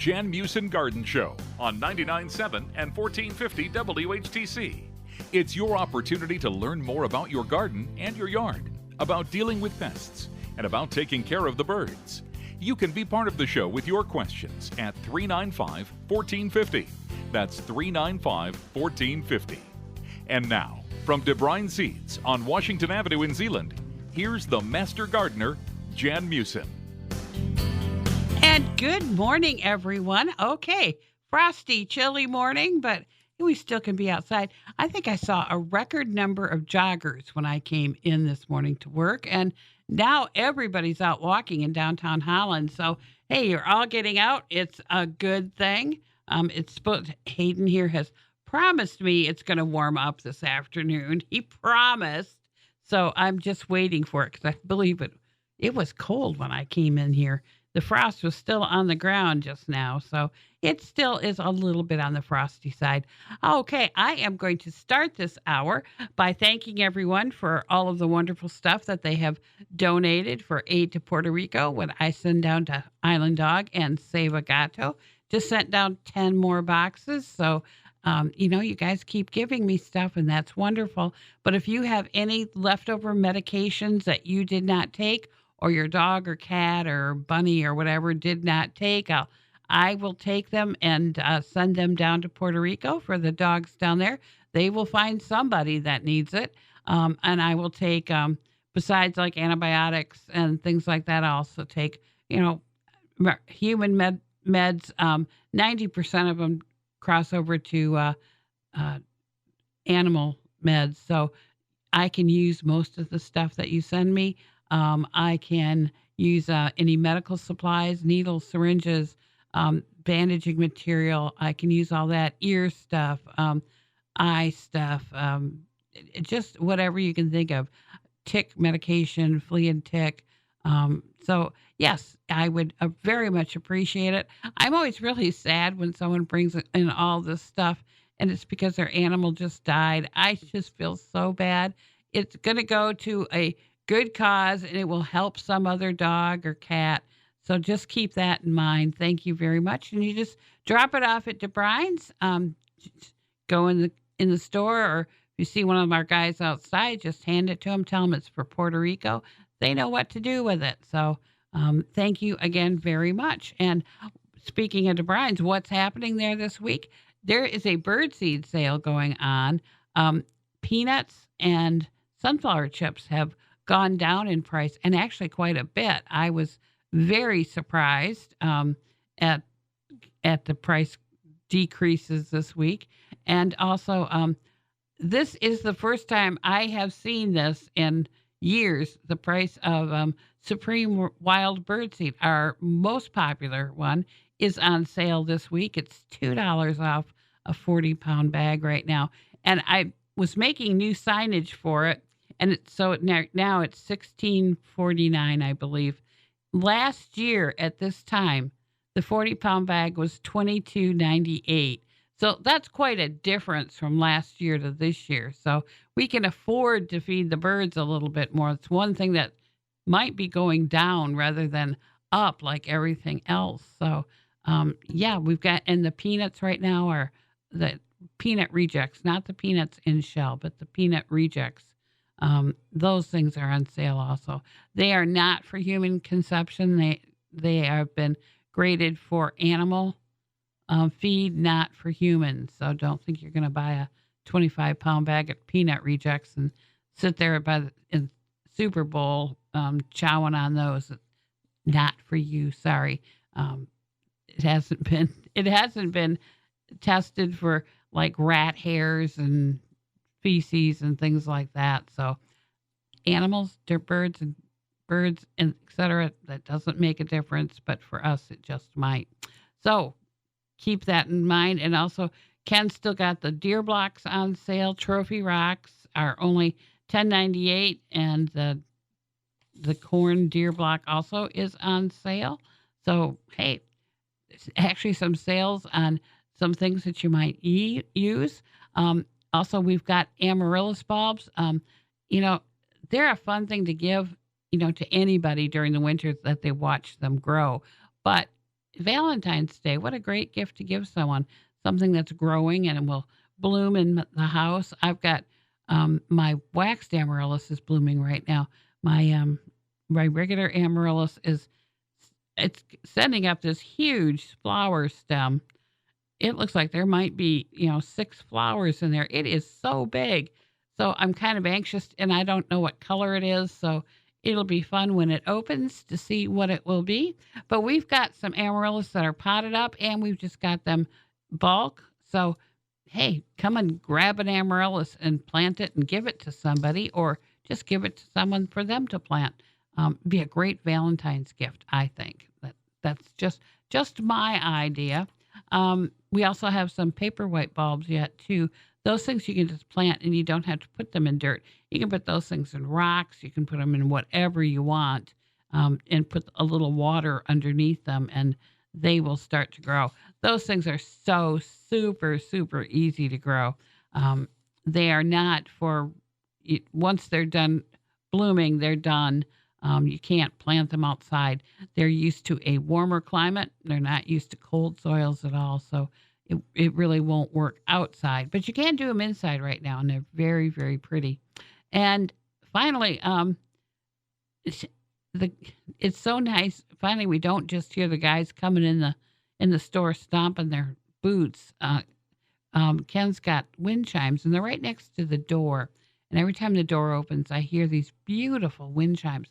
Jan Meeuwsen Garden Show on 99.7 and 1450 WHTC. It's your opportunity to learn more about your garden and your yard, about dealing with pests, and about taking care of the birds. You can be part of the show with your questions at 395-1450. That's 395-1450. And now, from Debruyn Seeds on Washington Avenue in Zeeland, here's the Master Gardener, Jan Meeuwsen. And good morning, everyone. Okay, frosty, chilly morning, but we still can be outside. I think I saw a record number of joggers when I came in this morning to work, and now everybody's out walking in downtown Holland. So, hey, you're all getting out. It's a good thing. Hayden here has promised me it's going to warm up this afternoon. He promised. So I'm just waiting for it because I believe it was cold when I came in here. The frost was still on the ground just now, so it still is a little bit on the frosty side. Okay, I am going to start this hour by thanking everyone for all of the wonderful stuff that they have donated for aid to Puerto Rico when I send down to Island Dog and Save a Gato. Just sent down 10 more boxes, so you guys keep giving me stuff, and that's wonderful. But if you have any leftover medications that you did not take, or your dog or cat or bunny or whatever did not take, I will take them and send them down to Puerto Rico for the dogs down there. They will find somebody that needs it. And I will take, besides like antibiotics and things like that, I also take, human meds. 90% of them cross over to animal meds. So I can use most of the stuff that you send me. I can use any medical supplies, needles, syringes, bandaging material. I can use all that, ear stuff, eye stuff, just whatever you can think of, tick medication, flea and tick. So, yes, I would very much appreciate it. I'm always really sad when someone brings in all this stuff, and it's because their animal just died. I just feel so bad. It's going to go to a good cause, and it will help some other dog or cat. So just keep that in mind. Thank you very much. And you just drop it off at Debruyn's. Go in the store, or if you see one of our guys outside, just hand it to them. Tell them it's for Puerto Rico. They know what to do with it. So thank you again very much. And speaking of Debruyn's, what's happening there this week? There is a birdseed sale going on. Peanuts and sunflower chips have gone down in price, and actually quite a bit. I was very surprised at the price decreases this week. And also, this is the first time I have seen this in years. The price of Supreme Wild Birdseed, our most popular one, is on sale this week. It's $2 off a 40-pound bag right now. And I was making new signage for it. And now it's $16.49, I believe. Last year at this time, the 40-pound bag was $22.98. So that's quite a difference from last year to this year. So we can afford to feed the birds a little bit more. It's one thing that might be going down rather than up like everything else. So, we've got, and the peanuts right now are the peanut rejects, not the peanuts in shell, but the peanut rejects. Those things are on sale also. They are not for human consumption. They have been graded for animal feed, not for humans. So don't think you're going to buy a 25-pound bag of peanut rejects and sit there in Super Bowl chowing on those. Not for you. Sorry. It hasn't been tested for like rat hairs and feces and things like that. So animals, birds, and et cetera, that doesn't make a difference, but for us, it just might. So keep that in mind. And also, Ken still got the deer blocks on sale. Trophy rocks are only $10.98, and the corn deer block also is on sale. So, hey, actually some sales on some things that you might use. Also, we've got amaryllis bulbs. They're a fun thing to give, to anybody during the winter that they watch them grow. But Valentine's Day, what a great gift to give someone. Something that's growing and will bloom in the house. I've got my waxed amaryllis is blooming right now. My regular amaryllis is it's sending up this huge flower stem. It looks like there might be, 6 flowers in there. It is so big. So I'm kind of anxious and I don't know what color it is. So it'll be fun when it opens to see what it will be. But we've got some amaryllis that are potted up and we've just got them bulk. So, hey, come and grab an amaryllis and plant it and give it to somebody or just give it to someone for them to plant. Be a great Valentine's gift, I think. That's just my idea. We also have some paperwhite bulbs yet too. Those things you can just plant and you don't have to put them in dirt. You can put those things in rocks. You can put them in whatever you want, and put a little water underneath them and they will start to grow. Those things are so super, super easy to grow. They are not once they're done blooming, they're done. You can't plant them outside. They're used to a warmer climate. They're not used to cold soils at all. So it really won't work outside. But you can do them inside right now, and they're very, very pretty. And finally, it's, it's so nice. Finally, we don't just hear the guys coming in the store stomping their boots. Ken's got wind chimes, and they're right next to the door. And every time the door opens, I hear these beautiful wind chimes.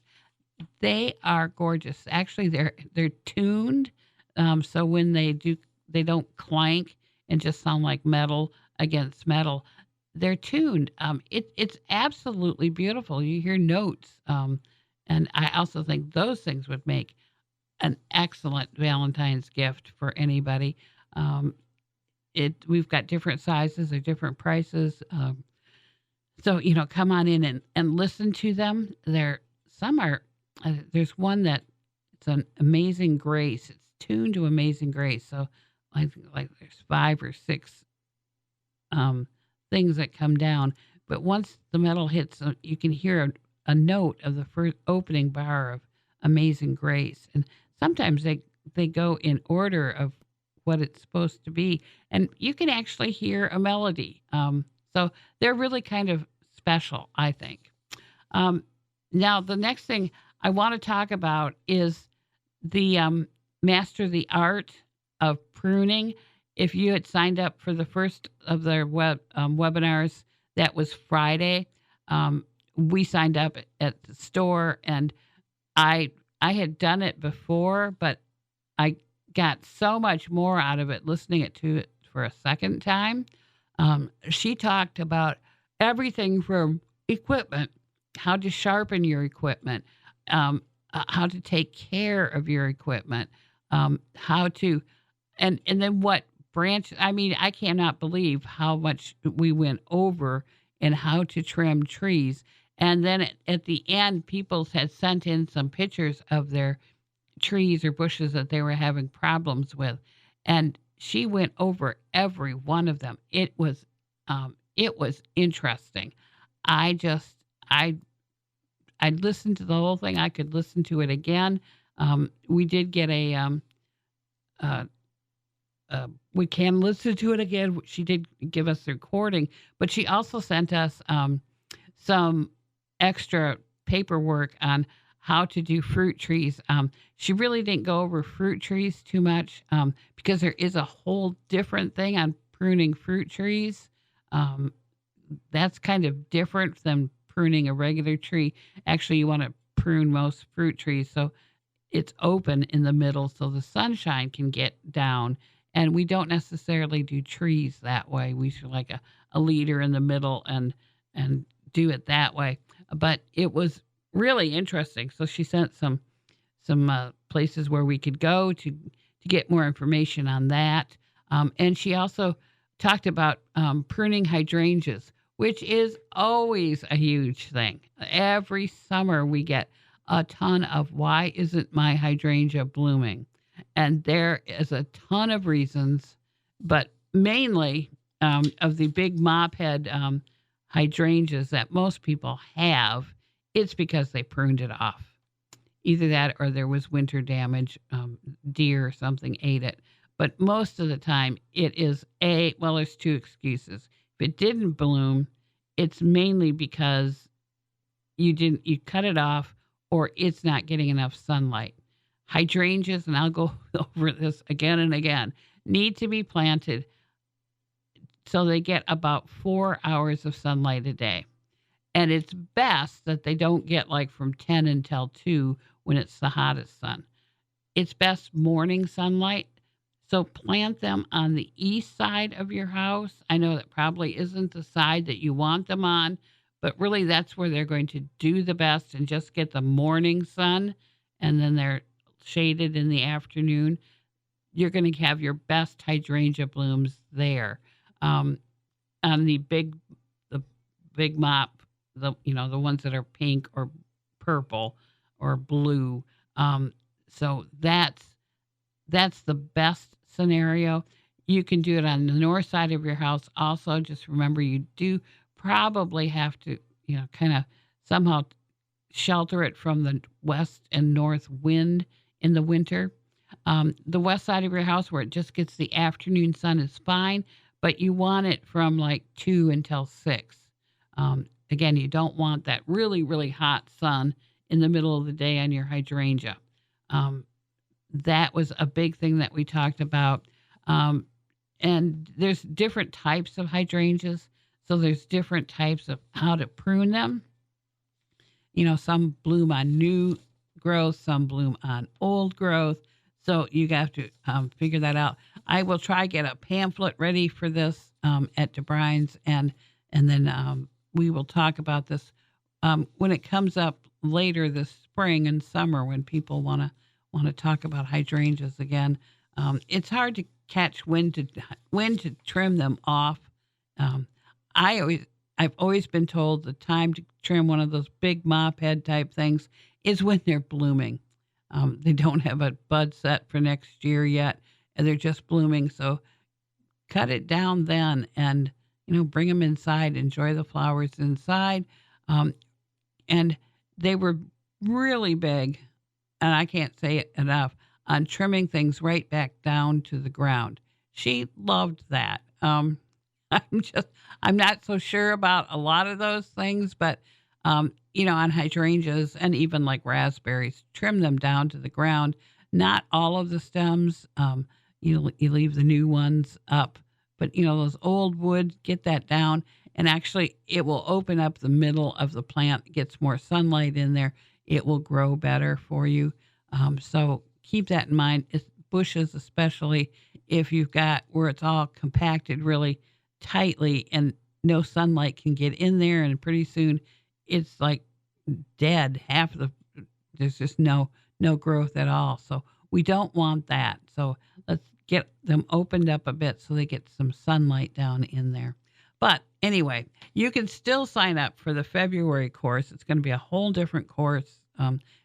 They are gorgeous. Actually, they're tuned, so when they do, they don't clank and just sound like metal against metal. They're tuned. It's absolutely beautiful. You hear notes, and I also think those things would make an excellent Valentine's gift for anybody. We've got different sizes or different prices. So come on in and listen to them. Some are. There's one that it's an Amazing Grace. It's tuned to Amazing Grace. So I think like there's 5 or 6 things that come down. But once the metal hits, you can hear a note of the first opening bar of Amazing Grace. And sometimes they go in order of what it's supposed to be. And you can actually hear a melody. So they're really kind of special, I think. Now, the next thing I want to talk about is the Master the Art of Pruning. If you had signed up for the first of their webinars, that was Friday. We signed up at the store, and I had done it before, but I got so much more out of it listening to it for a second time. She talked about everything from equipment, how to sharpen your equipment, how to take care of your equipment, how to, and then what branch. I mean, I cannot believe how much we went over and how to trim trees. And then at the end, people had sent in some pictures of their trees or bushes that they were having problems with. And she went over every one of them. It was interesting. I listened to the whole thing. I could listen to it again. We did get we can listen to it again. She did give us the recording, but she also sent us some extra paperwork on how to do fruit trees. She really didn't go over fruit trees too much because there is a whole different thing on pruning fruit trees. That's kind of different than pruning a regular tree. Actually, you want to prune most fruit trees so it's open in the middle so the sunshine can get down. And we don't necessarily do trees that way. We should like a leader in the middle and do it that way. But it was really interesting. So she sent some places where we could go to get more information on that. And she also talked about pruning hydrangeas, which is always a huge thing. Every summer we get a ton of why isn't my hydrangea blooming? And there is a ton of reasons, but mainly of the big mop head hydrangeas that most people have, it's because they pruned it off. Either that or there was winter damage, deer or something ate it. But most of the time, it is well, there's two excuses. If it didn't bloom, it's mainly because you cut it off or it's not getting enough sunlight. Hydrangeas, and I'll go over this again and again, need to be planted so they get about 4 hours of sunlight a day. And it's best that they don't get like from 10 until 2 when it's the hottest sun. It's best morning sunlight. So plant them on the east side of your house. I know that probably isn't the side that you want them on, but really that's where they're going to do the best and just get the morning sun, and then they're shaded in the afternoon. You're going to have your best hydrangea blooms there. On the big mop, the ones that are pink or purple or blue. So that's the best scenario. You can do it on the north side of your house also. Just remember, you do probably have to, kind of somehow shelter it from the west and north wind in the winter. The west side of your house where it just gets the afternoon sun is fine, but you want it from like 2 until 6. Again, you don't want that really, really hot sun in the middle of the day on your hydrangea. That was a big thing that we talked about. And there's different types of hydrangeas. So there's different types of how to prune them. Some bloom on new growth, some bloom on old growth. So you have to figure that out. I will try get a pamphlet ready for this at Debruyn's, and then we will talk about this when it comes up later this spring and summer when people want to talk about hydrangeas again. It's hard to catch when to trim them off. I've always been told the time to trim one of those big mop head type things is when they're blooming. They don't have a bud set for next year yet, and they're just blooming. So cut it down then, and bring them inside. Enjoy the flowers inside. And they were really big, and I can't say it enough, on trimming things right back down to the ground. She loved that. I'm not so sure about a lot of those things, but on hydrangeas and even like raspberries, trim them down to the ground. Not all of the stems. You leave the new ones up, but those old wood, get that down, and actually it will open up the middle of the plant. It gets more sunlight in there. It will grow better for you. So keep that in mind. It's bushes, especially if you've got where it's all compacted really tightly and no sunlight can get in there, and pretty soon it's like dead. There's just no growth at all. So we don't want that. So let's get them opened up a bit so they get some sunlight down in there. But anyway, you can still sign up for the February course. It's going to be a whole different course.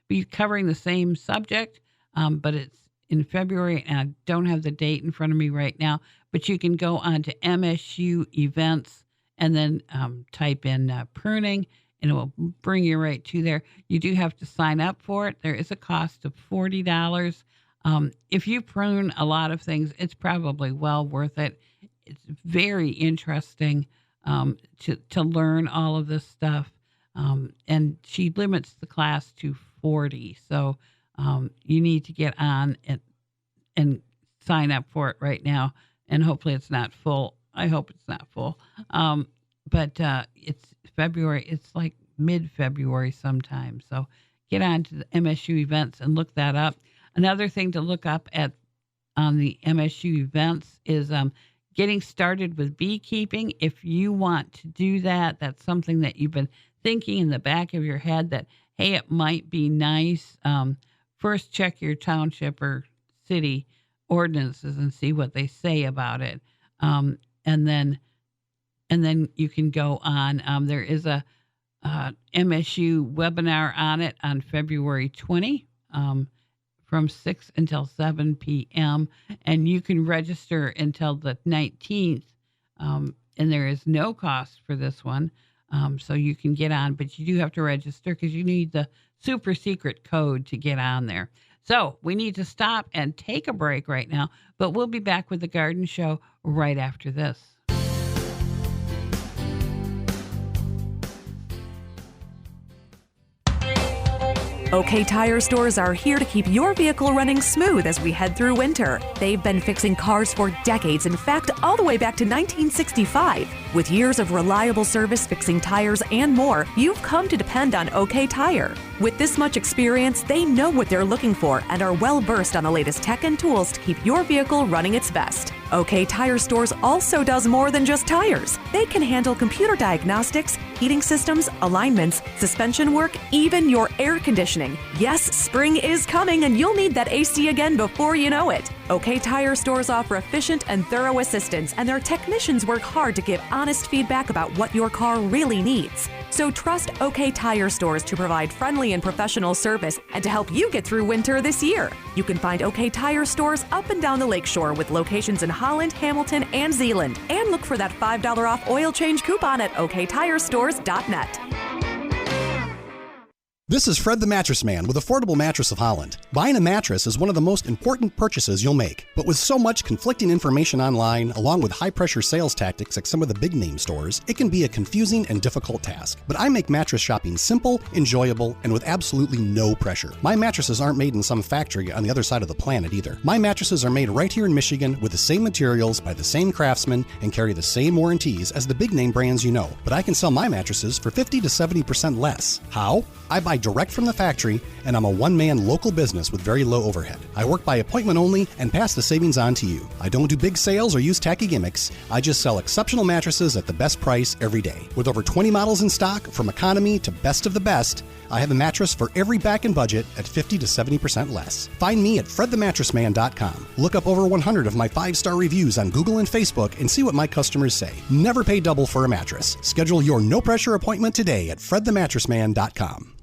Be covering the same subject, but it's in February, and I don't have the date in front of me right now. But you can go on to MSU events and then type in pruning, and it will bring you right to there. You do have to sign up for it. There is a cost of $40. If you prune a lot of things, it's probably well worth it. It's very interesting to learn all of this stuff. And she limits the class to 40. So you need to get on and sign up for it right now. And hopefully it's not full. I hope it's not full. But it's February. It's like mid-February sometime. So get on to the MSU events and look that up. Another thing to look up on the MSU events is getting started with beekeeping. If you want to do that, that's something that you've been thinking in the back of your head that, hey, it might be nice. First, check your township or city ordinances and see what they say about it. And then you can go on. There is a MSU webinar on it on February 20 from 6 until 7 p.m. And you can register until the 19th. And there is no cost for this one. So you can get on, but you do have to register because you need the super secret code to get on there. So we need to stop and take a break right now, but we'll be back with the Garden Show right after this. OK Tire stores are here to keep your vehicle running smooth as we head through winter. They've been fixing cars for decades, in fact, all the way back to 1965. With years of reliable service, fixing tires, and more, you've come to depend on OK Tire. With this much experience, they know what they're looking for and are well versed on the latest tech and tools to keep your vehicle running its best. OK Tire Stores also does more than just tires. They can handle computer diagnostics, heating systems, alignments, suspension work, even your air conditioning. Yes, spring is coming and you'll need that AC again before you know it. OK Tire Stores offer efficient and thorough assistance, and their technicians work hard to give honest feedback about what your car really needs. So trust OK Tire Stores to provide friendly and professional service and to help you get through winter this year. You can find OK Tire Stores up and down the lakeshore with locations in Holland, Hamilton, and Zeeland. And look for that $5 off oil change coupon at oktirestores.net. This is Fred the Mattress Man with Affordable Mattress of Holland. Buying a mattress is one of the most important purchases you'll make. But with so much conflicting information online, along with high-pressure sales tactics like some of the big-name stores, it can be a confusing and difficult task. But I make mattress shopping simple, enjoyable, and with absolutely no pressure. My mattresses aren't made in some factory on the other side of the planet either. My mattresses are made right here in Michigan with the same materials by the same craftsmen and carry the same warranties as the big-name brands you know. But I can sell my mattresses for 50 to 70% less. How? I buy direct from the factory, and I'm a one-man local business with very low overhead. I work by appointment only and pass the savings on to you. I don't do big sales or use tacky gimmicks. I just sell exceptional mattresses at the best price every day. With over 20 models in stock, from economy to best of the best, I have a mattress for every back and budget at 50 to 70% less. Find me at fredthemattressman.com. Look up over 100 of my 5-star reviews on Google and Facebook and see what my customers say. Never pay double for a mattress. Schedule your no-pressure appointment today at fredthemattressman.com.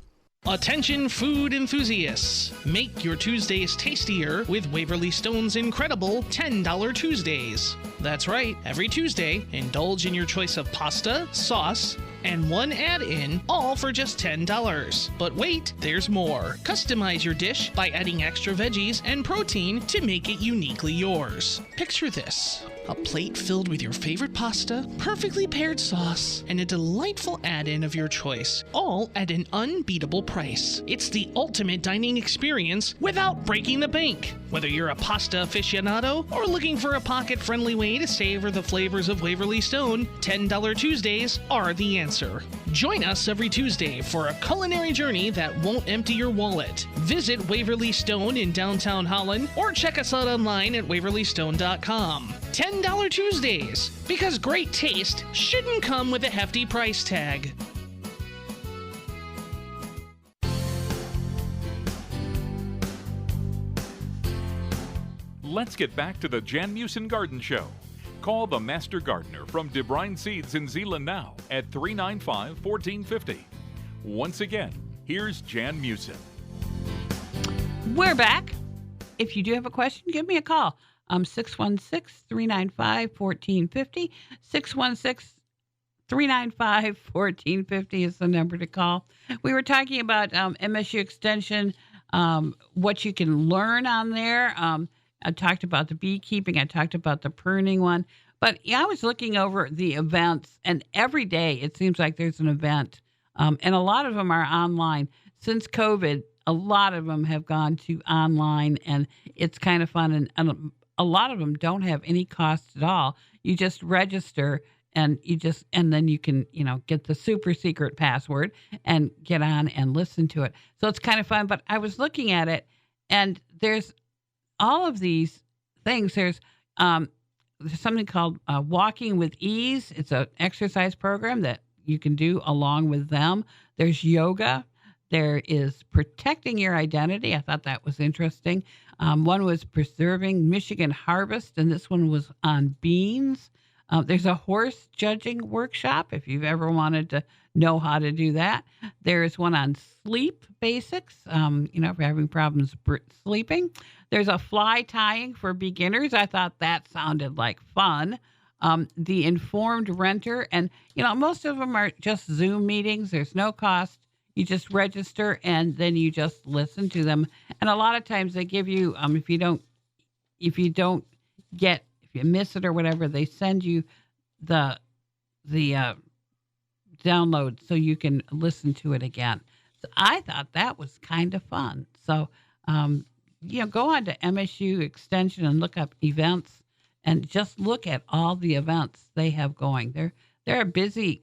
Attention food enthusiasts! Make your Tuesdays tastier with Waverly Stone's incredible $10 Tuesdays. That's right, every Tuesday, indulge in your choice of pasta, sauce, and one add-in, all for just $10. But wait, there's more. Customize your dish by adding extra veggies and protein to make it uniquely yours. Picture this: a plate filled with your favorite pasta, perfectly paired sauce, and a delightful add-in of your choice, all at an unbeatable price. It's the ultimate dining experience without breaking the bank. Whether you're a pasta aficionado or looking for a pocket-friendly way to savor the flavors of Waverly Stone, $10 Tuesdays are the answer. Join us every Tuesday for a culinary journey that won't empty your wallet. Visit Waverly Stone in downtown Holland or check us out online at waverlystone.com. $10 Tuesdays, because great taste shouldn't come with a hefty price tag. Let's get back to the Jan Meeuwsen Garden Show. Call the Master Gardener from Debruyn Seeds in Zeeland now at 395-1450. Once again, here's Jan Meeuwsen. We're back. If you do have a question, give me a call. 616-395-1450. 616-395-1450 is the number to call. We were talking about MSU Extension, what you can learn on there. I talked about the beekeeping. I talked about the pruning one. But yeah, I was looking over the events, and every day it seems like there's an event. And a lot of them are online. Since COVID, a lot of them have gone to online, and it's kind of fun. And a lot of them don't have any cost at all. You just register, and then you can, get the super secret password and get on and listen to it. So it's kind of fun. But I was looking at it, and there's all of these things. There's something called Walking with Ease. It's an exercise program that you can do along with them. There's yoga. There is protecting your identity. I thought that was interesting. One was preserving Michigan harvest, and this one was on beans. There's a horse judging workshop if you've ever wanted to know how to do that. There's one on sleep basics, if you're having problems sleeping. There's a fly tying for beginners. I thought that sounded like fun. The informed renter, and most of them are just Zoom meetings. There's no cost. You just register and then you just listen to them. And a lot of times they give you, if you miss it or whatever, they send you the download so you can listen to it again. So I thought that was kind of fun. So, go on to MSU Extension and look up events and just look at all the events they have going. They're a busy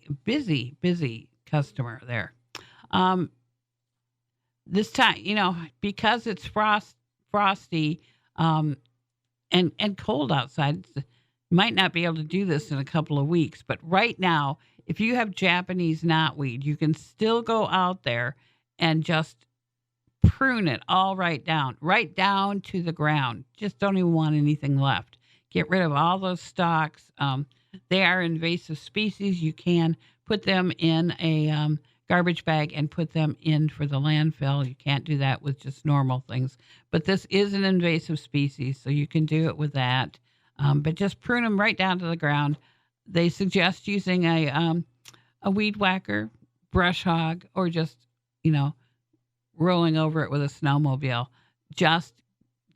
customer there. This time, because it's frosty, and cold outside, might not be able to do this in a couple of weeks. But right now, if you have Japanese knotweed, you can still go out there and just prune it all right down to the ground. Just don't even want anything left. Get rid of all those stalks. They are invasive species. You can put them in a garbage bag and put them in for the landfill. You can't do that with just normal things. But this is an invasive species, so you can do it with that. But just prune them right down to the ground. They suggest using a weed whacker, brush hog, or just, rolling over it with a snowmobile. Just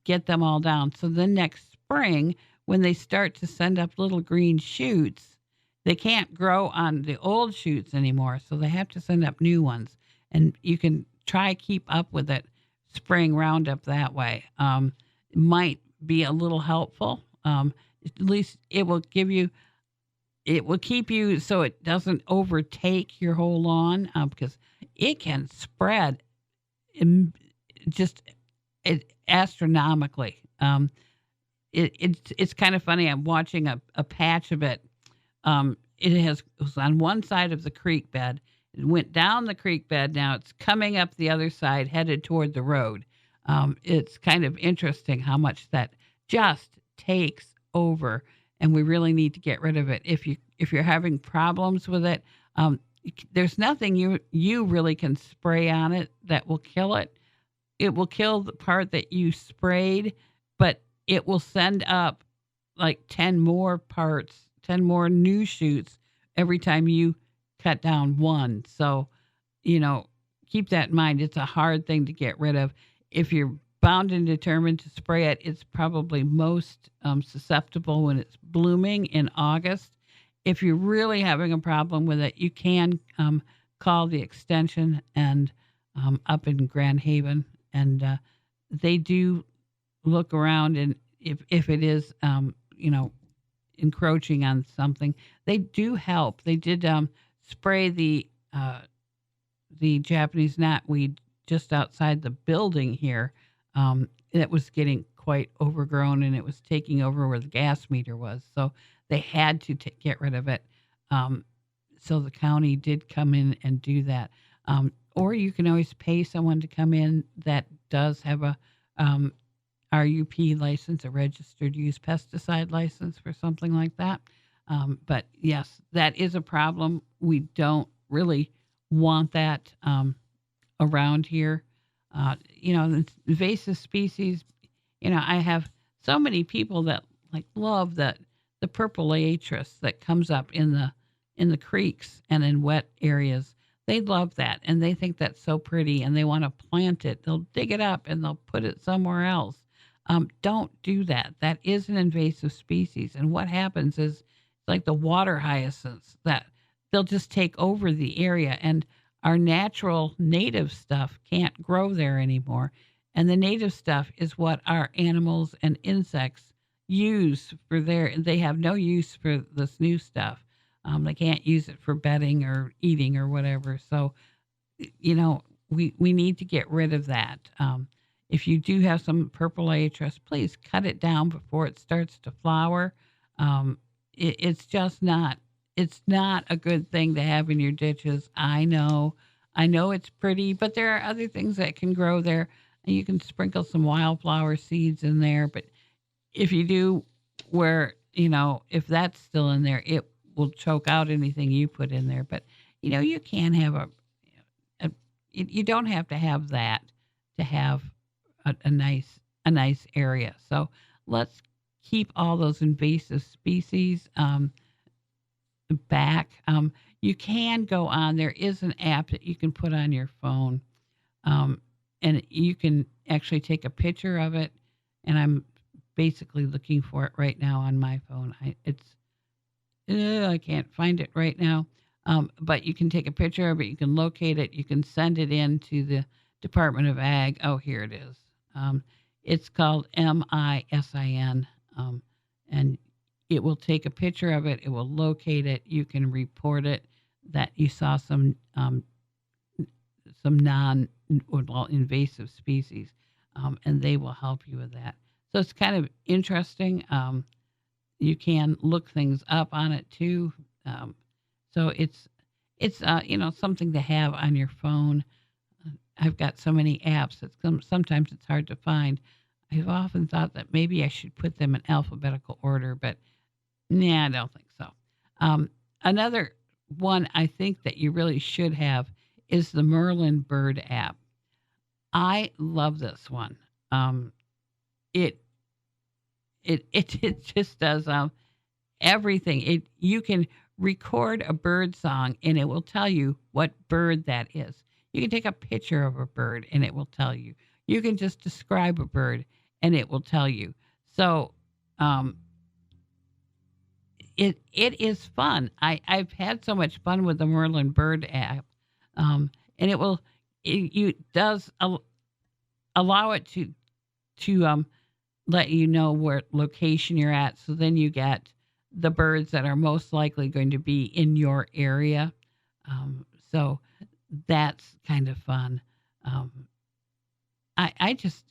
get them all down. So then next spring, when they start to send up little green shoots, they can't grow on the old shoots anymore, so they have to send up new ones. And you can try keep up with it, spraying Roundup that way. It might be a little helpful. At least it will keep you so it doesn't overtake your whole lawn, because it can spread astronomically. It's kind of funny. I'm watching a patch of it. It was on one side of the creek bed. It went down the creek bed. Now it's coming up the other side, headed toward the road. It's kind of interesting how much that just takes over, and we really need to get rid of it. If you're having problems with it, there's nothing you really can spray on it that will kill it. It will kill the part that you sprayed, but it will send up like 10 more new shoots every time you cut down one. So, keep that in mind. It's a hard thing to get rid of. If you're bound and determined to spray it, it's probably most susceptible when it's blooming in August. If you're really having a problem with it, you can call the extension and up in Grand Haven, and they do look around, and if it is encroaching on something, they do help. They did spray the Japanese knotweed just outside the building here. It was getting quite overgrown, and it was taking over where the gas meter was. So they had to get rid of it. So the county did come in and do that. Or you can always pay someone to come in that does have a RUP license, a registered use pesticide license for something like that. But yes, that is a problem. We don't really want that around here. Invasive species, I have so many people that love the purple laetris that comes up in the creeks and in wet areas. They love that, and they think that's so pretty, and they want to plant it. They'll dig it up and they'll put it somewhere else. Don't do that. That is an invasive species, and what happens is, like the water hyacinths, that they'll just take over the area, and our natural native stuff can't grow there anymore. And the native stuff is what our animals and insects use for they have no use for this new stuff. They can't use it for bedding or eating or whatever. So, we need to get rid of that. If you do have some purple laetris, please cut it down before it starts to flower. It's just not. It's not a good thing to have in your ditches. I know it's pretty, but there are other things that can grow there. And you can sprinkle some wildflower seeds in there. But if you do, if that's still in there, it will choke out anything you put in there. But, you can have you don't have to have that to have a nice area. So let's keep all those invasive species back. You can go on. There is an app that you can put on your phone, and you can actually take a picture of it. And I'm basically looking for it right now on my phone. I can't find it right now. But you can take a picture of it. You can locate it. You can send it in to the Department of Ag. Oh, here it is. It's called MISIN, and it will take a picture of it. It will locate it. You can report it that you saw some invasive species, and they will help you with that. So it's kind of interesting. You can look things up on it too. So it's something to have on your phone. I've got so many apps that sometimes it's hard to find. I've often thought that maybe I should put them in alphabetical order, but I don't think so. Another one I think that you really should have is the Merlin Bird app. I love this one. It just does everything. You can record a bird song and it will tell you what bird that is. You can take a picture of a bird and it will tell you. You can just describe a bird and it will tell you. So it is fun. I've had so much fun with the Merlin Bird app, and it does allow it to let you know where location you're at. So then you get the birds that are most likely going to be in your area. So that's kind of fun. I just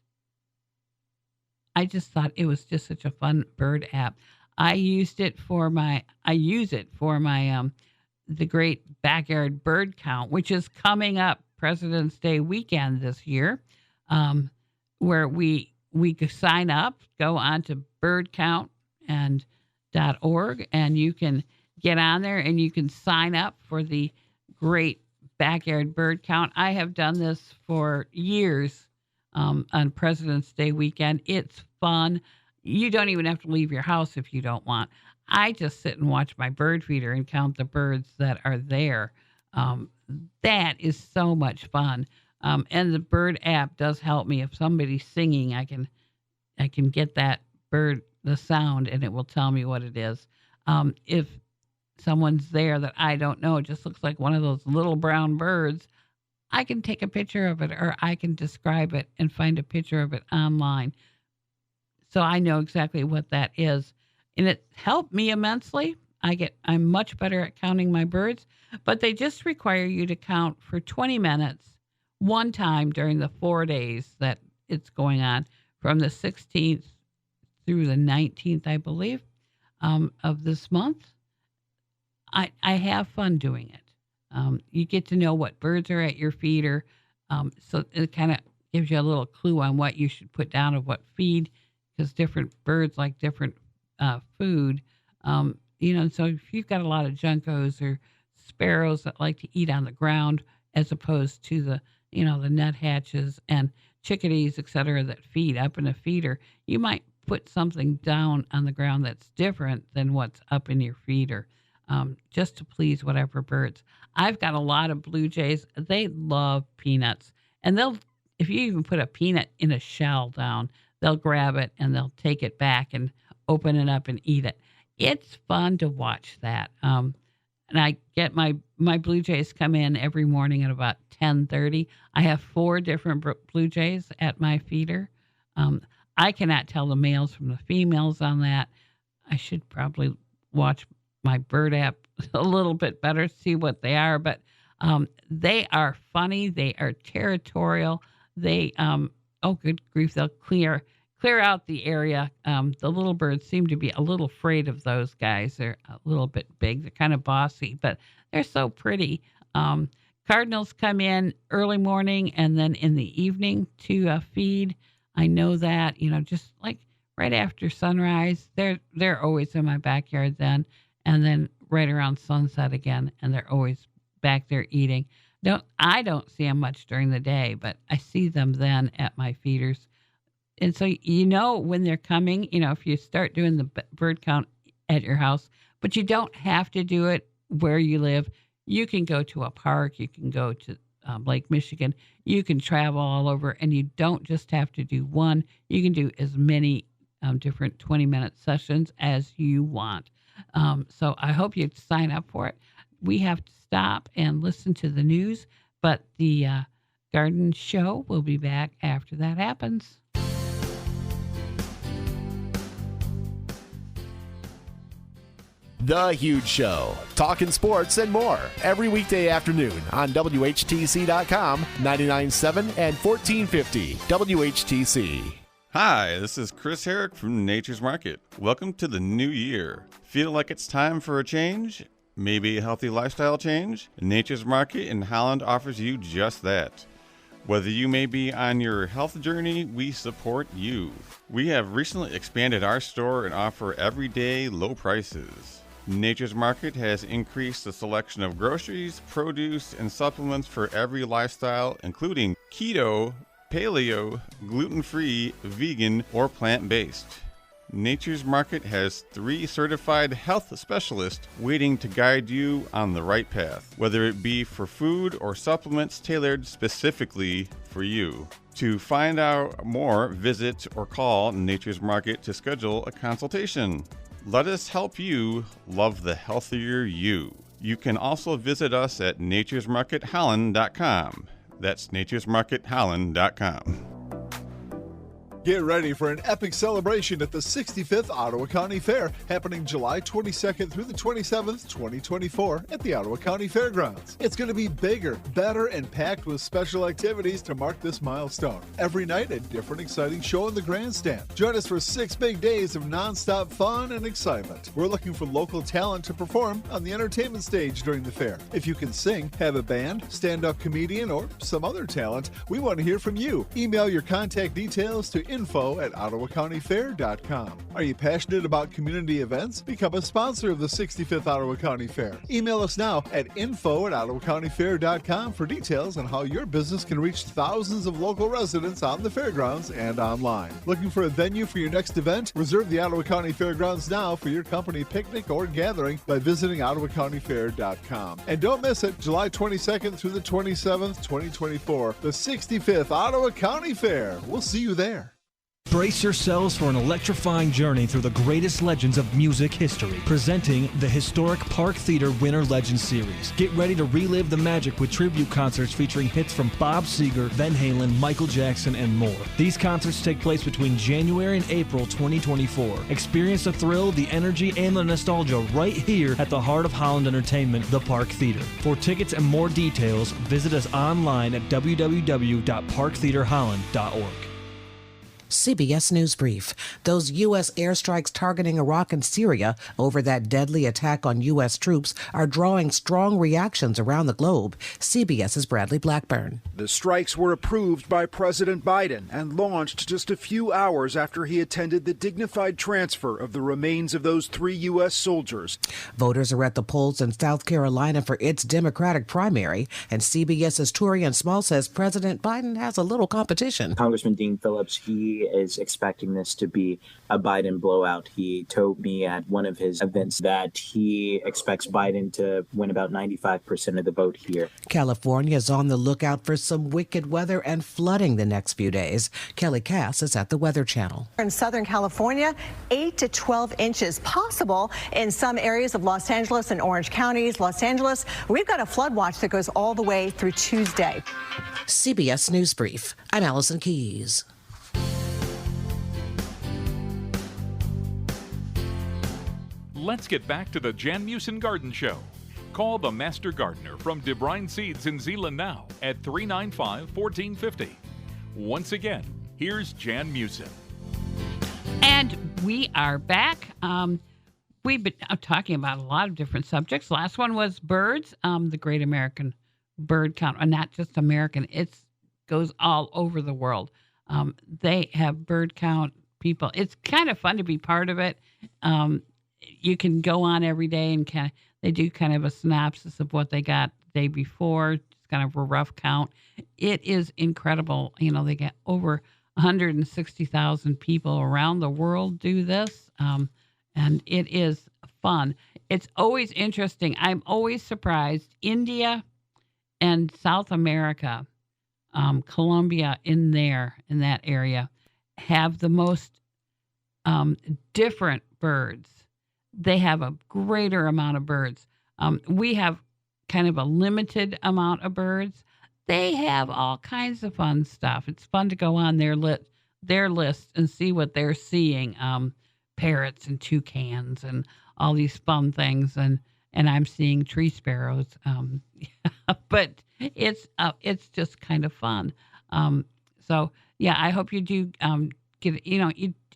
thought it was just such a fun bird app. I use it for my the Great Backyard Bird Count, which is coming up President's Day weekend this year, where we sign up, go on to birdcount.org, and you can get on there and you can sign up for the Great Backyard Bird Count. I have done this for years on President's Day weekend. It's fun. You don't even have to leave your house if you don't want. I just sit and watch my bird feeder and count the birds that are there. That is so much fun. And the bird app does help me. If somebody's singing, I can get that bird, the sound, and it will tell me what it is. If someone's there that I don't know, it just looks like one of those little brown birds, I can take a picture of it, or I can describe it and find a picture of it online. So I know exactly what that is. And it helped me immensely. I'm much better at counting my birds, but they just require you to count for 20 minutes one time during the 4 days that it's going on, from the 16th through the 19th, I believe, of this month. I have fun doing it. You get to know what birds are at your feeder. So it kind of gives you a little clue on what you should put down of what feed, because different birds like different food. So if you've got a lot of juncos or sparrows that like to eat on the ground, as opposed to the nuthatches and chickadees, et cetera, that feed up in a feeder, you might put something down on the ground that's different than what's up in your feeder, just to please whatever birds. I've got a lot of blue jays. They love peanuts, and if you even put a peanut in a shell down, they'll grab it and they'll take it back and open it up and eat it. It's fun to watch that. And I get my blue jays come in every morning at about 10:30. I have 4 different blue jays at my feeder. I cannot tell the males from the females on that. I should probably watch my bird app a little bit better, see what they are. But they are funny. They are territorial. They, good grief, they'll clear out the area. The little birds seem to be a little afraid of those guys. They're a little bit big. They're kind of bossy, but they're so pretty. Cardinals come in early morning and then in the evening to feed. I know that, just like right after sunrise, they're always in my backyard then, and then right around sunset again, and they're always back there eating. I don't see them much during the day, but I see them then at my feeders. And so you know when they're coming, if you start doing the bird count at your house, but you don't have to do it where you live. You can go to a park. You can go to Lake Michigan. You can travel all over, and you don't just have to do one. You can do as many different 20-minute sessions as you want. So I hope you sign up for it. We have to stop and listen to the news, but the garden show will be back after that happens. The Huge Show, talking sports and more, every weekday afternoon on WHTC.com, 99.7 and 1450 WHTC. Hi, this is Chris Herrick from Nature's Market. Welcome to the new year. Feel like it's time for a change? Maybe a healthy lifestyle change? Nature's Market in Holland offers you just that. Whether you may be on your health journey, we support you. We have recently expanded our store and offer everyday low prices. Nature's Market has increased the selection of groceries, produce, and supplements for every lifestyle, including keto, paleo, gluten-free, vegan, or plant-based. Nature's Market has 3 certified health specialists waiting to guide you on the right path, whether it be for food or supplements tailored specifically for you. To find out more, visit or call Nature's Market to schedule a consultation. Let us help you love the healthier you. You can also visit us at naturesmarketholland.com. That's naturesmarketholland.com. Get ready for an epic celebration at the 65th Ottawa County Fair, happening July 22nd through the 27th, 2024, at the Ottawa County Fairgrounds. It's going to be bigger, better, and packed with special activities to mark this milestone. Every night, a different exciting show in the grandstand. Join us for 6 big days of non-stop fun and excitement. We're looking for local talent to perform on the entertainment stage during the fair. If you can sing, have a band, stand-up comedian, or some other talent, we want to hear from you. Email your contact details to info@ottawacountyfair.com. Are you passionate about community events? Become a sponsor of the 65th Ottawa County Fair. Email us now at info@ottawacountyfair.com for details on how your business can reach thousands of local residents on the fairgrounds and online. Looking for a venue for your next event? Reserve the Ottawa County Fairgrounds now for your company picnic or gathering by visiting ottawacountyfair.com. And don't miss it, July 22nd through the 27th, 2024, the 65th Ottawa County Fair. We'll see you there. Brace yourselves for an electrifying journey through the greatest legends of music history. Presenting the historic Park Theater Winter Legends Series. Get ready to relive the magic with tribute concerts featuring hits from Bob Seger, Van Halen, Michael Jackson, and more. These concerts take place between January and April 2024. Experience the thrill, the energy, and the nostalgia right here at the heart of Holland Entertainment, the Park Theater. For tickets and more details, visit us online at www.parktheaterholland.org. CBS News Brief. Those U.S. airstrikes targeting Iraq and Syria over that deadly attack on U.S. troops are drawing strong reactions around the globe. CBS's Bradley Blackburn. The strikes were approved by President Biden and launched just a few hours after he attended the dignified transfer of the remains of those 3 U.S. soldiers. Voters are at the polls in South Carolina for its Democratic primary, and CBS's Torian Small says President Biden has a little competition. Congressman Dean Phillips, he is expecting this to be a Biden blowout. He told me at one of his events that he expects Biden to win about 95% of the vote here. California is on the lookout for some wicked weather and flooding the next few days. Kelly Cass is at the Weather Channel. In Southern California, 8 to 12 inches possible in some areas of Los Angeles and Orange counties. Los Angeles, we've got a flood watch that goes all the way through Tuesday. CBS News Brief. I'm Allison Keyes. Let's get back to the Jan Meeuwsen Garden Show. Call the Master Gardener from Debruyn Seeds in Zeeland now at 395-1450. Once again, here's Jan Meeuwsen. And we are back. We've been talking about a lot of different subjects. Last one was birds, the Great American Bird Count, and not just American. It goes all over the world. They have bird count people. It's kind of fun to be part of it. You can go on every day and they do kind of a synopsis of what they got the day before, just kind of a rough count. It is incredible. You know, they get over 160,000 people around the world do this, and it is fun. It's always interesting. I'm always surprised. India and South America, Colombia in that area, have the most different birds. They have a greater amount of birds. We have kind of a limited amount of birds. They have all kinds of fun stuff. It's fun to go on their list and see what they're seeing. Parrots and toucans and all these fun things, and I'm seeing tree sparrows. But it's just kind of fun. So yeah, I hope you do get.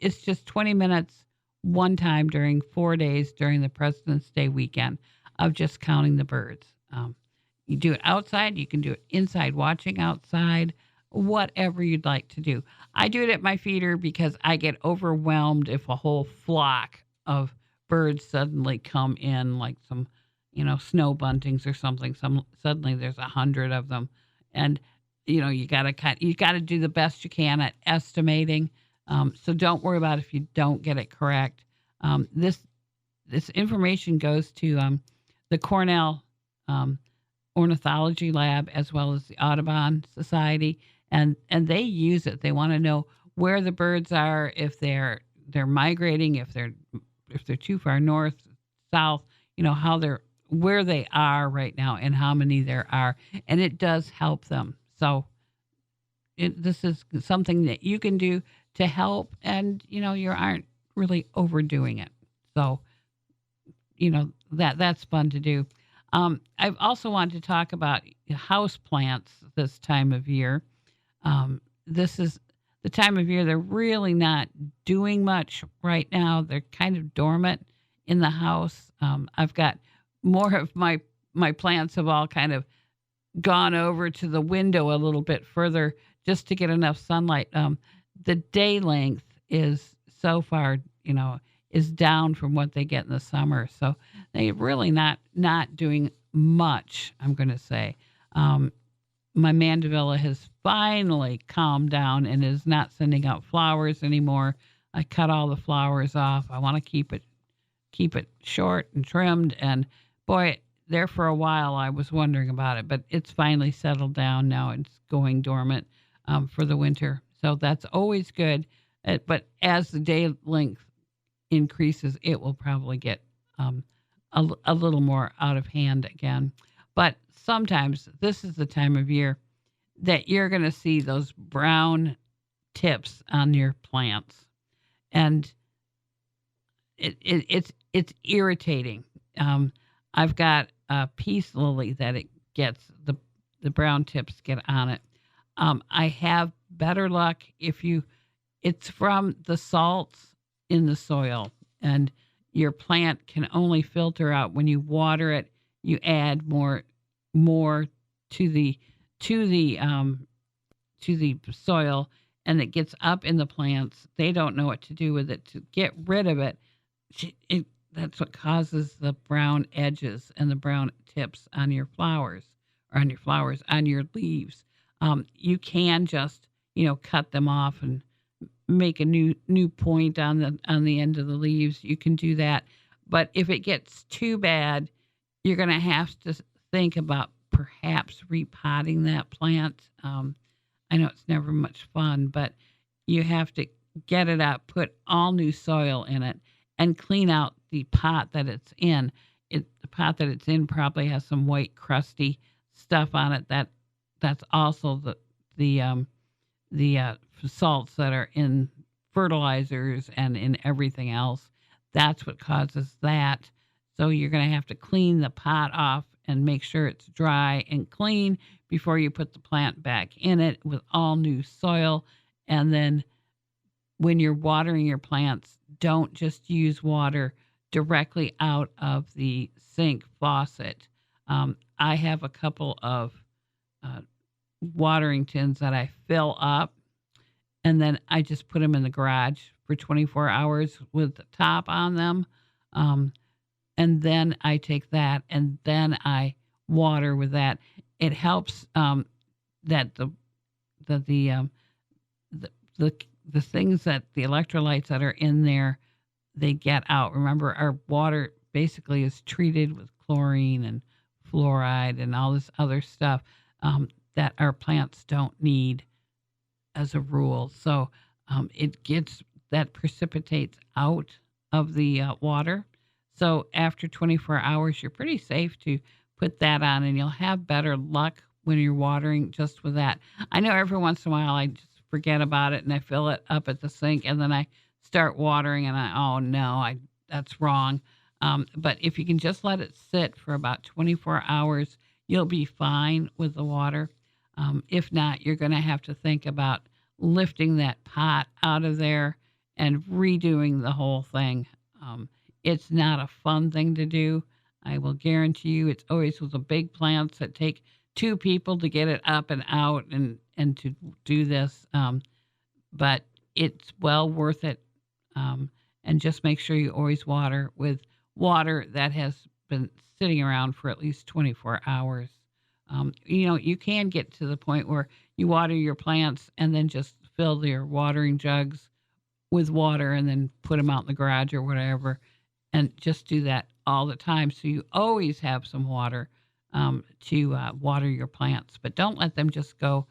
It's just 20 minutes one time during 4 days during the President's Day weekend of just counting the birds. You do it outside. You can do it inside, watching outside, whatever you'd like to do. I do it at my feeder because I get overwhelmed if a whole flock of birds suddenly come in, like some, snow buntings or something. Suddenly there's 100 of them, and you gotta do the best you can at estimating. So don't worry about if you don't get it correct. This information goes to the Cornell Ornithology Lab as well as the Audubon Society, and they use it. They want to know where the birds are, if they're migrating, if they're too far north, south, where they are right now and how many there are, and it does help them. So this is something that you can do to help, and you aren't really overdoing it. So that's fun to do. I've also wanted to talk about house plants this time of year. This is the time of year they're really not doing much right now. They're kind of dormant in the house. I've got more of my plants have all kind of gone over to the window a little bit further just to get enough sunlight. The day length is so far, is down from what they get in the summer. So they're really not doing much, I'm going to say. My mandevilla has finally calmed down and is not sending out flowers anymore. I cut all the flowers off. I want to keep it short and trimmed. And boy, there for a while I was wondering about it, but it's finally settled down now. It's going dormant for the winter. So that's always good. But as the day length increases, it will probably get a little more out of hand again. But sometimes this is the time of year that you're going to see those brown tips on your plants, and it's irritating. I've got a peace lily that it gets the brown tips get on it. I have better luck it's from the salts in the soil, and your plant can only filter out when you water it. You add more to the soil, and it gets up in the plants. They don't know what to do with it. To get rid of it, that's what causes the brown edges and the brown tips on your flowers, on your leaves. You can just cut them off and make a new point on the end of the leaves. You can do that, but if it gets too bad, you're going to have to think about perhaps repotting that plant. I know it's never much fun, but you have to get it out, put all new soil in it, and clean out the pot that it's in. The pot that it's in probably has some white crusty stuff on it. That's also the salts that are in fertilizers and in everything else. That's what causes that. So you're going to have to clean the pot off and make sure it's dry and clean before you put the plant back in it with all new soil. And then when you're watering your plants, don't just use water directly out of the sink faucet. I have a couple of watering tins that I fill up, and then I just put them in the garage for 24 hours with the top on them. And then I take that and then I water with that. It helps that the the things that the electrolytes that are in there, they get out. Remember, our water basically is treated with chlorine and fluoride and all this other stuff that our plants don't need as a rule. So that precipitates out of the water. So after 24 hours, you're pretty safe to put that on, and you'll have better luck when you're watering just with that. I know every once in a while I just forget about it and I fill it up at the sink, and then I start watering and that's wrong. But if you can just let it sit for about 24 hours, you'll be fine with the water. If not, you're going to have to think about lifting that pot out of there and redoing the whole thing. It's not a fun thing to do. I will guarantee you it's always with the big plants that take two people to get it up and out and to do this. But it's well worth it. And just make sure you always water with water that has been sitting around for at least 24 hours. You can get to the point where you water your plants and then just fill your watering jugs with water and then put them out in the garage or whatever, and just do that all the time. So you always have some water to water your plants, but don't let them just go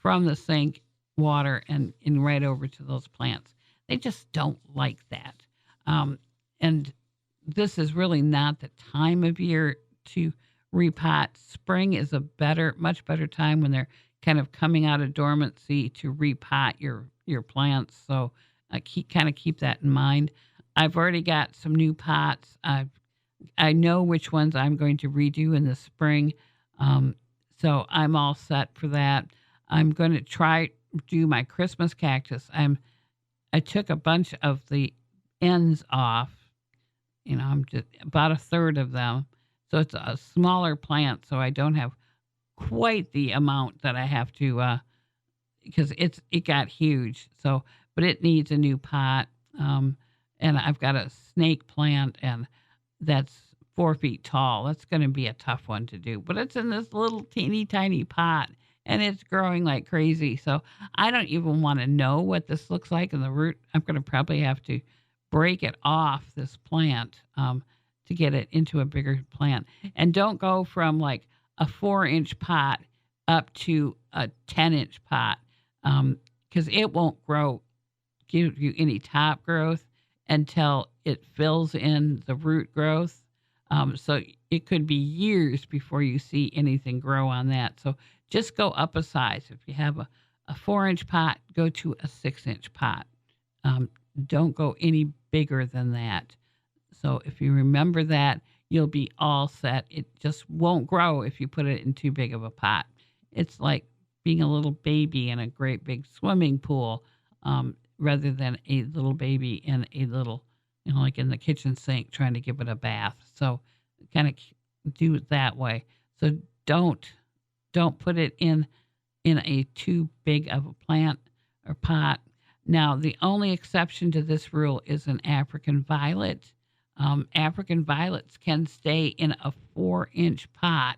from the sink water and right over to those plants. They just don't like that. And this is really not the time of year to repot. Spring is much better time when they're kind of coming out of dormancy to repot your plants. So keep that in mind. I've already got some new pots. I know which ones I'm going to redo in the spring. So I'm all set for that. I'm going to do my Christmas cactus. I took a bunch of the ends off. I'm just about a third of them. So it's a smaller plant, so I don't have quite the amount that I have to, because it got huge. So, but it needs a new pot. And I've got a snake plant, and that's 4 feet tall. That's going to be a tough one to do, but it's in this little teeny tiny pot, and it's growing like crazy. So I don't even want to know what this looks like in the root. I'm going to probably have to break it off this plant to get it into a bigger plant. And don't go from like a 4-inch pot up to a 10-inch pot, because it won't give you any top growth until it fills in the root growth. So it could be years before you see anything grow on that. So just go up a size. If you have a 4-inch pot, go to a 6-inch pot. Don't go any bigger than that. So if you remember that, you'll be all set. It just won't grow if you put it in too big of a pot. It's like being a little baby in a great big swimming pool, rather than a little baby in a little, like in the kitchen sink trying to give it a bath. So kind of do it that way. So don't put it in a too big of a plant or pot. Now, the only exception to this rule is an African violet. African violets can stay in a 4-inch pot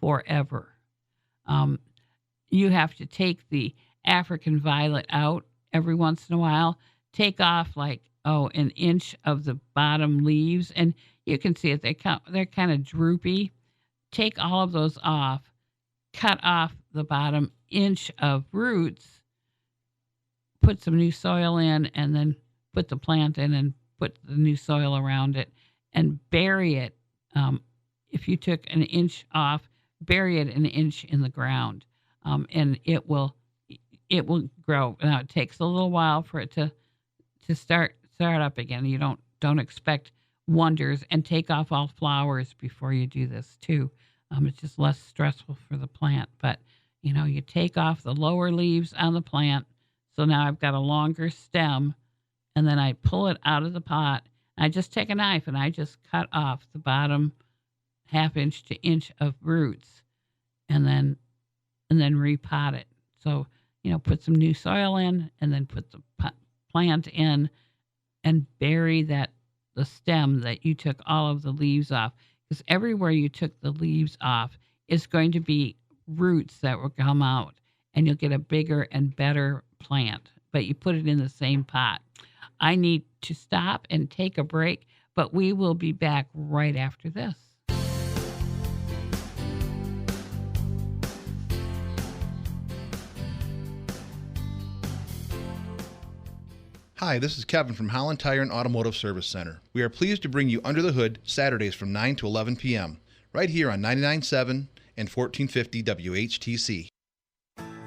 forever. You have to take the African violet out every once in a while, take off an inch of the bottom leaves, and you can see it. They're kind of droopy. Take all of those off, cut off the bottom inch of roots, put some new soil in, and then put the plant in and put the new soil around it and bury it. If you took an inch off, bury it an inch in the ground, and it will grow. Now it takes a little while for it to start up again. You don't expect wonders, and take off all flowers before you do this too. It's just less stressful for the plant. But you take off the lower leaves on the plant. So now I've got a longer stem, and then I pull it out of the pot. I just take a knife and I just cut off the bottom 1/2 inch to inch of roots, and then repot it. So put some new soil in, and then put the plant in, and bury the stem that you took all of the leaves off. Because everywhere you took the leaves off is going to be roots that will come out, and you'll get a bigger and better plant but you put it in the same pot. I need to stop and take a break, but we will be back right after this. Hi, this is Kevin from Holland Tire and Automotive Service Center. We are pleased to bring you Under the Hood Saturdays from 9 to 11 p.m. right here on 99.7 and 1450 WHTC.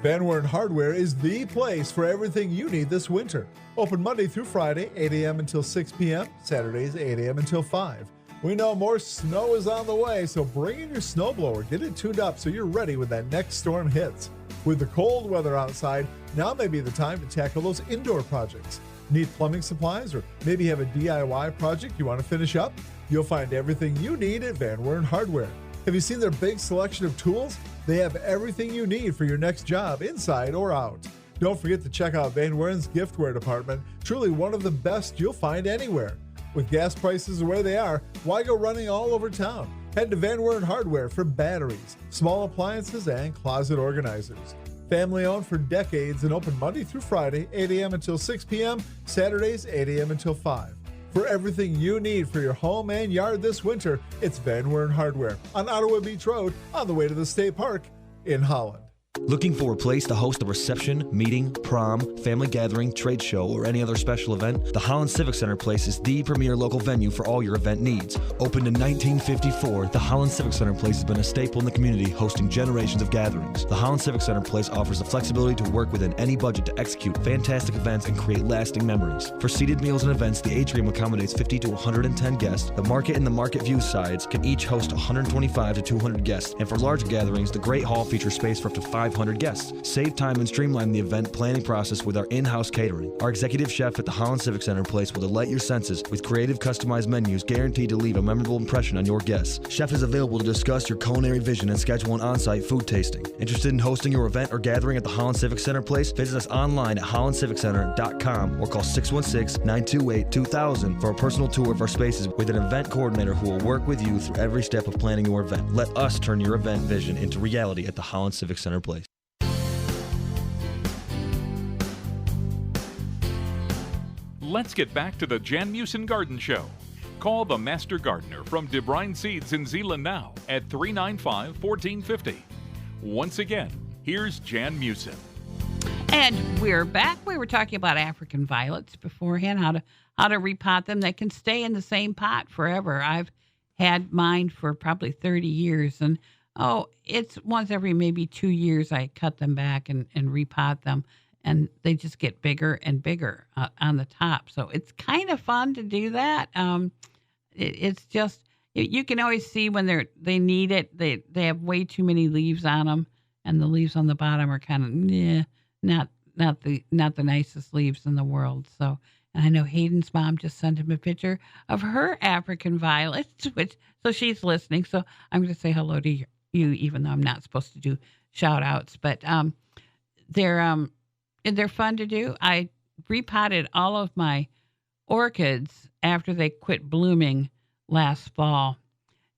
Van Weren Hardware is the place for everything you need this winter. Open Monday through Friday, 8 a.m. until 6 p.m., Saturdays, 8 a.m. until 5. We know more snow is on the way, so bring in your snowblower. Get it tuned up so you're ready when that next storm hits. With the cold weather outside, now may be the time to tackle those indoor projects. Need plumbing supplies, or maybe have a DIY project you want to finish up? You'll find everything you need at Van Weren Hardware. Have you seen their big selection of tools? They have everything you need for your next job, inside or out. Don't forget to check out Van Weren's giftware department, truly one of the best you'll find anywhere. With gas prices the way they are, why go running all over town? Head to Van Weren Hardware for batteries, small appliances, and closet organizers. Family owned for decades and open Monday through Friday, 8 a.m. until 6 p.m., Saturdays, 8 a.m. until 5. For everything you need for your home and yard this winter, it's Van Weren Hardware on Ottawa Beach Road on the way to the State Park in Holland. Looking for a place to host a reception, meeting, prom, family gathering, trade show, or any other special event? The Holland Civic Center Place is the premier local venue for all your event needs. Opened in 1954, the Holland Civic Center Place has been a staple in the community, hosting generations of gatherings. The Holland Civic Center Place offers the flexibility to work within any budget to execute fantastic events and create lasting memories. For seated meals and events, the atrium accommodates 50 to 110 guests. The market and the market view sides can each host 125 to 200 guests. And for larger gatherings, the Great Hall features space for up to 500 guests. Save time and streamline the event planning process with our in-house catering. Our executive chef at the Holland Civic Center Place will delight your senses with creative, customized menus guaranteed to leave a memorable impression on your guests. Chef is available to discuss your culinary vision and schedule an on-site food tasting. Interested in hosting your event or gathering at the Holland Civic Center Place? Visit us online at hollandciviccenter.com or call 616-928-2000 for a personal tour of our spaces with an event coordinator who will work with you through every step of planning your event. Let us turn your event vision into reality at the Holland Civic Center Place. Let's get back to the Jan Meeuwsen Garden Show. Call the Master Gardener from Debruyn Seeds in Zeeland now at 395-1450. Once again, here's Jan Meeuwsen. And we're back. We were talking about African violets beforehand, how to repot them. They can stay in the same pot forever. I've had mine for probably 30 years, and it's once every maybe 2 years I cut them back and repot them. And they just get bigger and bigger on the top. So it's kind of fun to do that. It's just, you can always see when they need it. They have way too many leaves on them, and the leaves on the bottom are kind of not the nicest leaves in the world. So, and I know Hayden's mom just sent him a picture of her African violets, so she's listening. So I'm going to say hello to you, even though I'm not supposed to do shout outs, but they're fun to do. I repotted all of my orchids after they quit blooming last fall,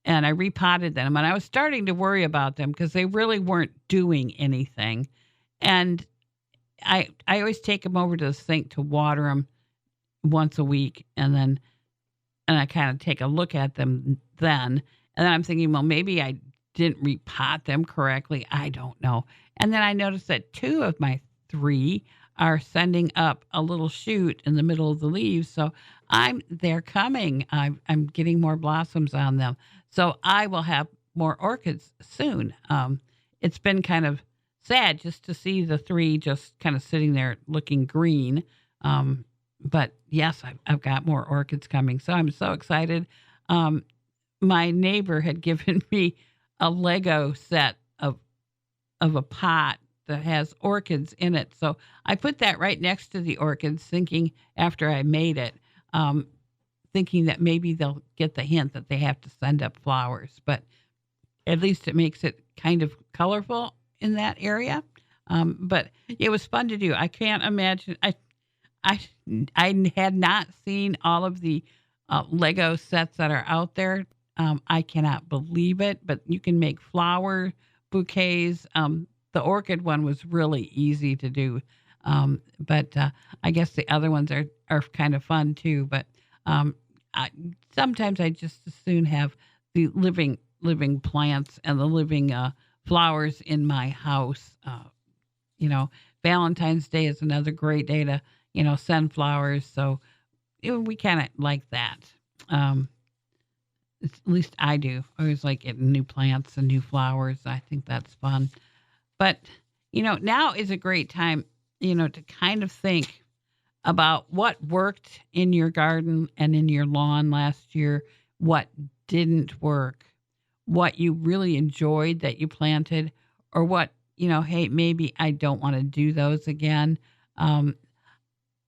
and I repotted them. And I was starting to worry about them because they really weren't doing anything. And I always take them over to the sink to water them once a week, and I kind of take a look at them then. And then I'm thinking, well, maybe I didn't repot them correctly. I don't know. And then I noticed that 2 of my 3 are sending up a little shoot in the middle of the leaves. So they're coming. I'm getting more blossoms on them. So I will have more orchids soon. It's been kind of sad just to see the 3 just kind of sitting there looking green. But yes, I've got more orchids coming. So I'm so excited. My neighbor had given me a Lego set of a pot that has orchids in it. So I put that right next to the orchids, thinking after I made it, thinking that maybe they'll get the hint that they have to send up flowers. But at least it makes it kind of colorful in that area. But it was fun to do. I can't imagine. I had not seen all of the Lego sets that are out there. I cannot believe it, but you can make flower bouquets. The orchid one was really easy to do. But I guess the other ones are kind of fun too. But sometimes I just as soon have the living plants and the living flowers in my house. Valentine's Day is another great day to send flowers. So we kind of like that. At least I do. I always like getting new plants and new flowers. I think that's fun. But now is a great time to kind of think about what worked in your garden and in your lawn last year, what didn't work, what you really enjoyed that you planted, or what, hey, maybe I don't want to do those again.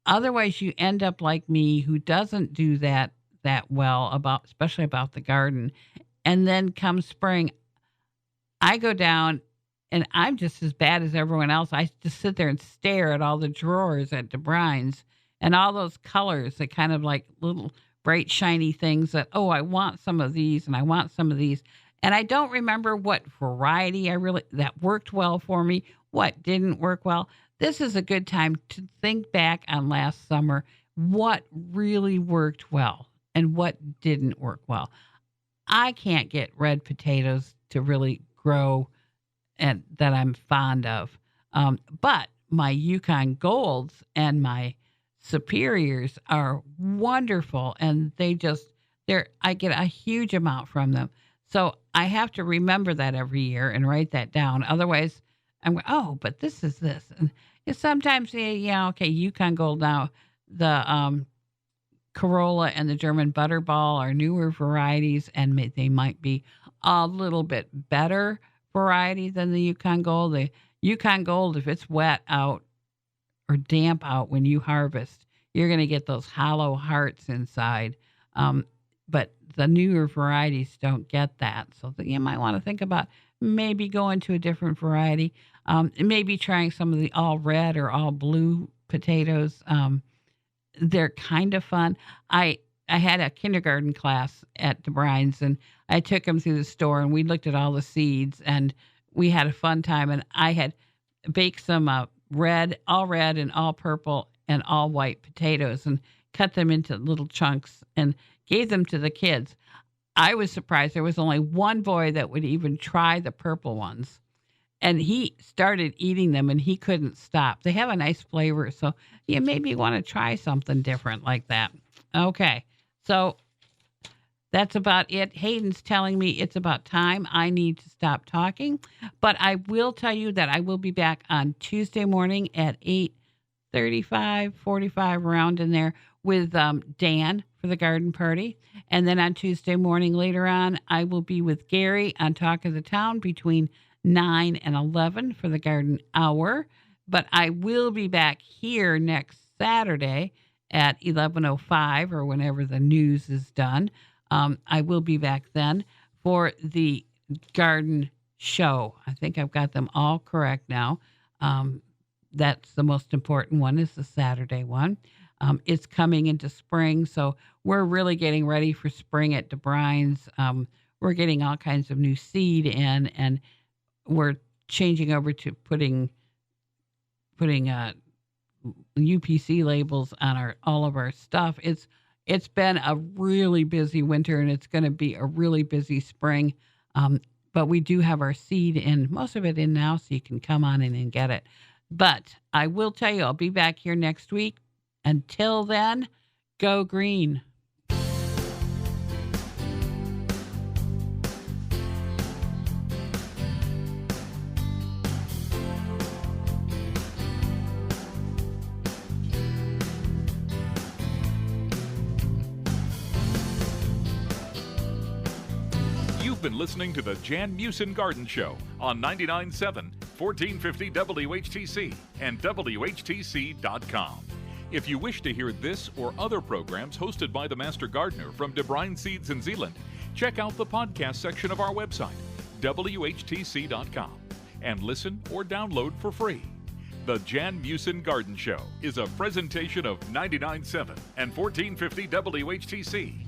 Otherwise, you end up like me, who doesn't do that well, especially about the garden. And then come spring, I go down and I'm just as bad as everyone else. I just sit there and stare at all the drawers at Debruyn's and all those colors that kind of like little bright, shiny things that, I want some of these and I want some of these. And I don't remember what variety that worked well for me, what didn't work well. This is a good time to think back on last summer, what really worked well and what didn't work well. I can't get red potatoes to really grow and that I'm fond of. But my Yukon Golds and my Superiors are wonderful, and I get a huge amount from them. So I have to remember that every year and write that down. Otherwise, I'm going, but this is this. And sometimes, Yukon Gold now, the Corolla and the German Butterball are newer varieties, and they might be a little bit better variety than the Yukon Gold. The Yukon Gold, if it's wet out or damp out when you harvest, you're going to get those hollow hearts inside. But the newer varieties don't get that. So you might want to think about maybe going to a different variety, maybe trying some of the all red or all blue potatoes. They're kind of fun. I had a kindergarten class at Debruyn's, and I took them through the store, and we looked at all the seeds, and we had a fun time. And I had baked some all red and all purple and all white potatoes and cut them into little chunks and gave them to the kids. I was surprised there was only one boy that would even try the purple ones. And he started eating them, and he couldn't stop. They have a nice flavor, so maybe you want to try something different like that. Okay, so that's about it. Hayden's telling me it's about time. I need to stop talking, but I will tell you that I will be back on Tuesday morning at 8:35, 45, around in there with Dan for the garden party. And then on Tuesday morning later on, I will be with Gary on Talk of the Town between 9 and 11 for the garden hour. But I will be back here next Saturday at 11:05 or whenever the news is done. I will be back then for the garden show. I think I've got them all correct now. That's the most important one, is the Saturday one. It's coming into spring, so we're really getting ready for spring at Debruyn's. We're getting all kinds of new seed in, and we're changing over to putting UPC labels on all of our stuff. It's been a really busy winter, and it's going to be a really busy spring. But we do have our seed in, most of it in now, so you can come on in and get it. But I will tell you, I'll be back here next week. Until then, go green. You've been listening to the Jan Meeuwsen Garden Show on 99.7, 1450 WHTC and WHTC.com. If you wish to hear this or other programs hosted by the Master Gardener from Debruyn Seeds in Zeeland, check out the podcast section of our website, WHTC.com, and listen or download for free. The Jan Meeuwsen Garden Show is a presentation of 99.7 and 1450 WHTC.